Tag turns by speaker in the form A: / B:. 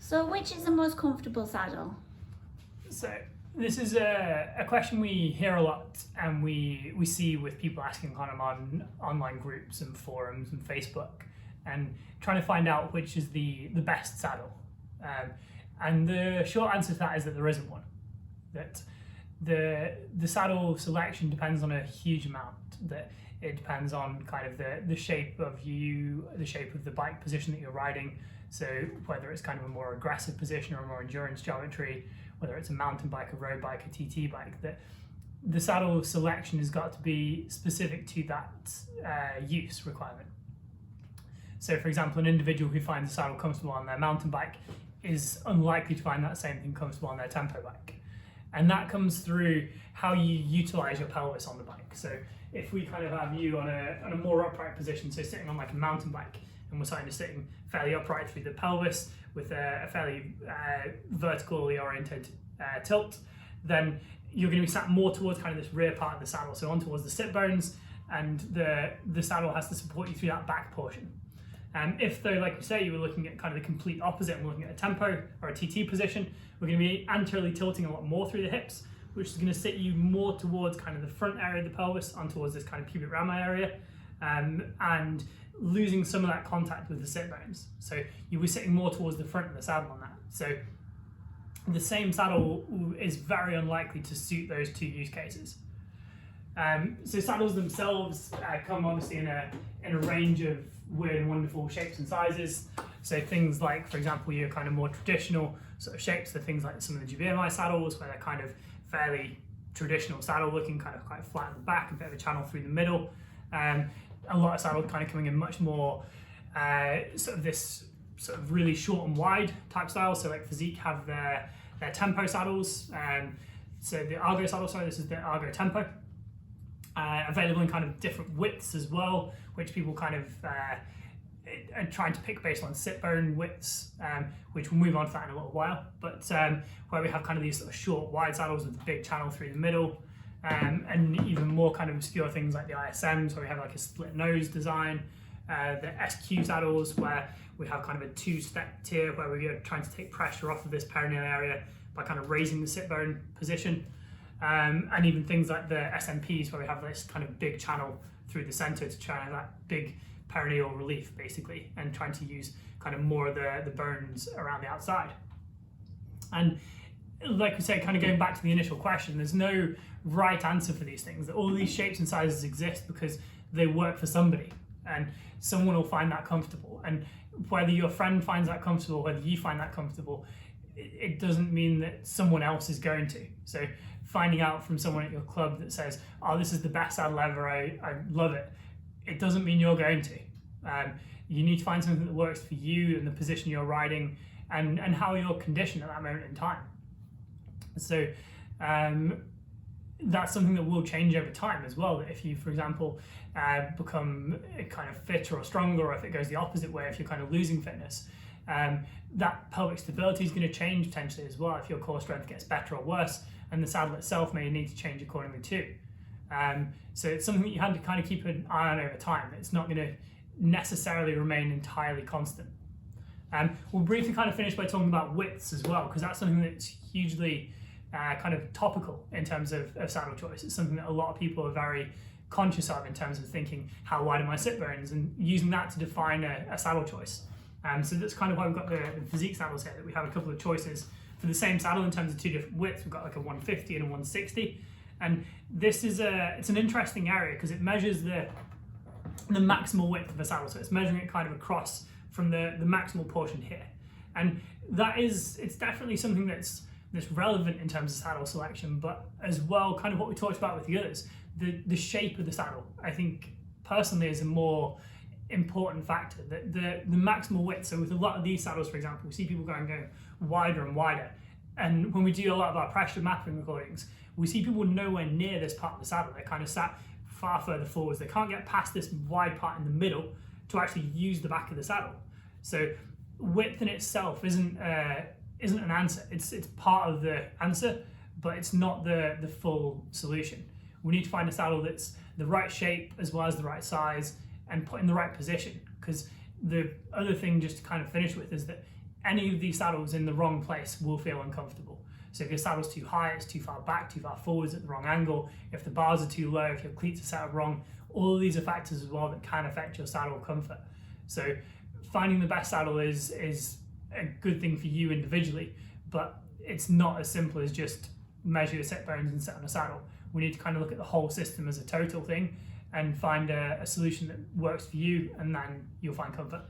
A: So which is the most comfortable saddle?
B: So this is a question we hear a lot, and we see with people asking kind of on online groups and forums and Facebook, and trying to find out which is the best saddle. And the short answer to that is that there isn't one. That the saddle selection depends on a huge amount. That it depends on kind of the shape of you, the shape of the bike position that you're riding. So whether it's kind of a more aggressive position or a more endurance geometry, whether it's a mountain bike, a road bike, a TT bike, that the saddle selection has got to be specific to that use requirement. So for example, an individual who finds the saddle comfortable on their mountain bike is unlikely to find that same thing comfortable on their tempo bike. And that comes through how you utilize your pelvis on the bike. So if we kind of have you on a more upright position, so sitting on like a mountain bike, and we're starting to sitting fairly upright through the pelvis with a fairly vertically oriented tilt, then you're going to be sat more towards kind of this rear part of the saddle, so on towards the sit bones, and the saddle has to support you through that back portion. If though, like we say, you were looking at kind of the complete opposite and looking at a tempo or a TT position, we're going to be anteriorly tilting a lot more through the hips, which is going to sit you more towards kind of the front area of the pelvis, on towards this kind of pubic rama area, and losing some of that contact with the sit bones. So you'll be sitting more towards the front of the saddle on that. So the same saddle is very unlikely to suit those two use cases. So saddles themselves come obviously in a range of weird and wonderful shapes and sizes. So things like, for example, your kind of more traditional sort of shapes, so things like some of the GBMI saddles, where they're kind of fairly traditional saddle looking, kind of quite flat at the back, a bit of a channel through the middle. A lot of saddles kind of coming in much more sort of this sort of really short and wide type style. So like Physique have their tempo saddles. So the Argo saddle, sorry, this is the Argo Tempo. Available in kind of different widths as well, which people kind of are trying to pick based on sit bone widths, which we'll move on to that in a little while. But where we have kind of these sort of short, wide saddles with a big channel through the middle, and even more kind of obscure things like the ISMs, where we have like a split nose design, the SQ saddles, where we have kind of a two-step tier where we're trying to take pressure off of this perineal area by kind of raising the sit bone position. And even things like the SMPs, where we have this kind of big channel through the center to try and have that big perineal relief, basically, and trying to use kind of more of the bones around the outside. And like we said, kind of going back to the initial question, there's no right answer for these things. All of these shapes and sizes exist because they work for somebody, and someone will find that comfortable. And whether your friend finds that comfortable, whether you find that comfortable, it doesn't mean that someone else is going to. So finding out from someone at your club that says, oh, this is the best saddle ever, I love it, it doesn't mean you're going to. You need to find something that works for you and the position you're riding, and how you're conditioned at that moment in time. So that's something that will change over time as well. That if you, for example, become kind of fitter or stronger, or if it goes the opposite way, if you're kind of losing fitness, that pelvic stability is going to change potentially as well if your core strength gets better or worse, and the saddle itself may need to change accordingly too. So it's something that you have to kind of keep an eye on over time. It's not going to necessarily remain entirely constant. We'll briefly kind of finish by talking about widths as well, because that's something that's hugely kind of topical in terms of saddle choice. It's something that a lot of people are very conscious of in terms of thinking, how wide are my sit bones, and using that to define a saddle choice. So that's kind of why we've got the Physique saddles here, that we have a couple of choices for the same saddle in terms of two different widths. We've got like a 150 and a 160. And this is it's an interesting area because it measures the maximal width of a saddle. So it's measuring it kind of across from the maximal portion here. And it's definitely something that's relevant in terms of saddle selection, but as well, kind of what we talked about with the others, the shape of the saddle, I think personally is a more important factor. The maximal width. So with a lot of these saddles, for example, we see people going wider and wider. And when we do a lot of our pressure mapping recordings, we see people nowhere near this part of the saddle. They're kind of sat far further forwards. They can't get past this wide part in the middle to actually use the back of the saddle. So width in itself isn't an answer. It's part of the answer, but it's not the full solution. We need to find a saddle that's the right shape as well as the right size and put in the right position. Because the other thing, just to kind of finish with, is that any of these saddles in the wrong place will feel uncomfortable. So if your saddle's too high, it's too far back, too far forwards, at the wrong angle, if the bars are too low, if your cleats are set up wrong, all of these are factors as well that can affect your saddle comfort. So finding the best saddle is a good thing for you individually, but it's not as simple as just measure your sit bones and sit on a saddle. We need to kind of look at the whole system as a total thing and find a solution that works for you, and then you'll find comfort.